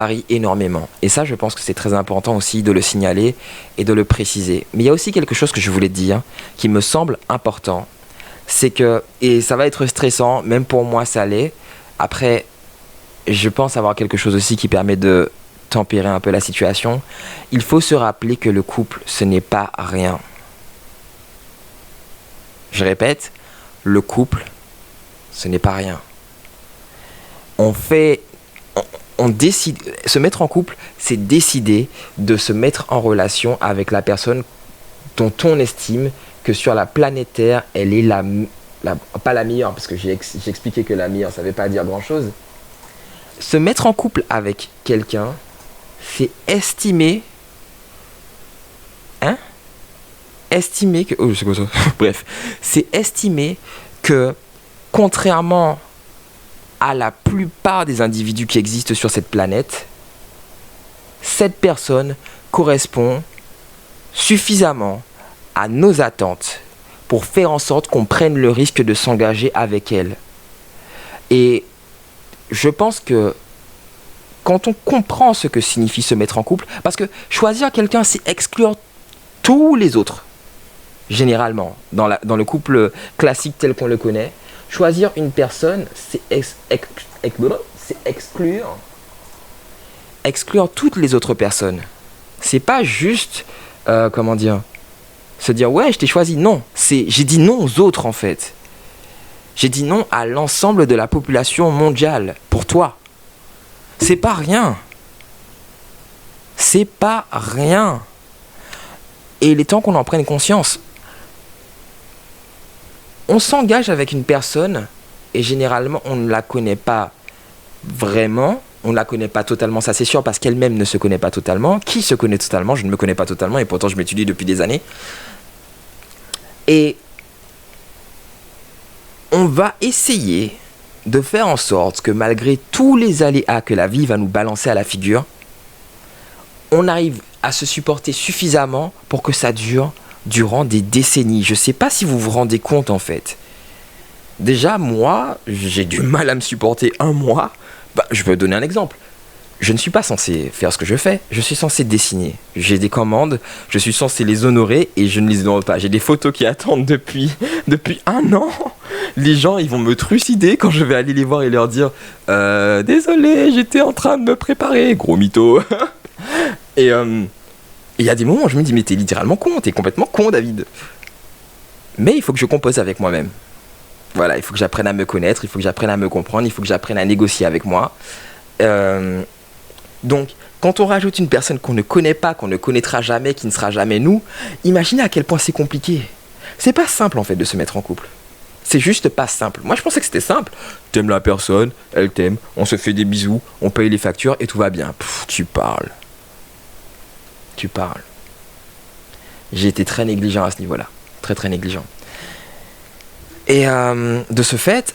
varie énormément. Et ça, je pense que c'est très important aussi de le signaler et de le préciser. Mais il y a aussi quelque chose que je voulais te dire qui me semble important. C'est que, et ça va être stressant, même pour moi ça l'est. Après, je pense avoir quelque chose aussi qui permet de tempérer un peu la situation. Il faut se rappeler que le couple, ce n'est pas rien. Je répète, le couple, ce n'est pas rien. On fait, on décide, se mettre en couple, c'est décider de se mettre en relation avec la personne dont on estime que sur la planète Terre, elle est pas la meilleure, parce que j'ai expliqué que la meilleure, ça ne veut pas dire grand-chose. Se mettre en couple avec quelqu'un, c'est estimer, estimer que, oh, c'est quoi ça? Bref, c'est estimer que, contrairement à la plupart des individus qui existent sur cette planète, cette personne correspond suffisamment à nos attentes pour faire en sorte qu'on prenne le risque de s'engager avec elle. Et je pense que quand on comprend ce que signifie se mettre en couple, parce que choisir quelqu'un, c'est exclure tous les autres, généralement, dans le couple classique tel qu'on le connaît. Choisir une personne, c'est exclure toutes les autres personnes. C'est pas juste, comment dire, se dire ouais, je t'ai choisi. Non, j'ai dit non aux autres en fait. J'ai dit non à l'ensemble de la population mondiale pour toi. C'est pas rien. C'est pas rien. Et il est temps qu'on en prenne conscience. On s'engage avec une personne et généralement on ne la connaît pas vraiment. On ne la connaît pas totalement, ça c'est sûr, parce qu'elle-même ne se connaît pas totalement. Qui se connaît totalement? Je ne me connais pas totalement et pourtant je m'étudie depuis des années. Et on va essayer de faire en sorte que malgré tous les aléas que la vie va nous balancer à la figure, on arrive à se supporter suffisamment pour que ça dure durant des décennies. Je ne sais pas si vous vous rendez compte en fait. Déjà, moi, j'ai du mal à me supporter un mois. Je peux donner un exemple. Je ne suis pas censé faire ce que je fais. Je suis censé dessiner. J'ai des commandes, je suis censé les honorer et je ne les honore pas. J'ai des photos qui attendent depuis un an. Les gens, ils vont me trucider quand je vais aller les voir et leur dire désolé, j'étais en train de me préparer. Gros mytho. Et il y a des moments où je me dis mais t'es littéralement con, t'es complètement con David. Mais il faut que je compose avec moi-même. Voilà, il faut que j'apprenne à me connaître, il faut que j'apprenne à me comprendre, il faut que j'apprenne à négocier avec moi. Donc, quand on rajoute une personne qu'on ne connaît pas, qu'on ne connaîtra jamais, qui ne sera jamais nous, imaginez à quel point c'est compliqué. C'est pas simple en fait de se mettre en couple. C'est juste pas simple. Moi je pensais que c'était simple. T'aimes la personne, elle t'aime, on se fait des bisous, on paye les factures et tout va bien. Tu parles. J'ai été très négligent à ce niveau-là. Très très négligent. Et de ce fait,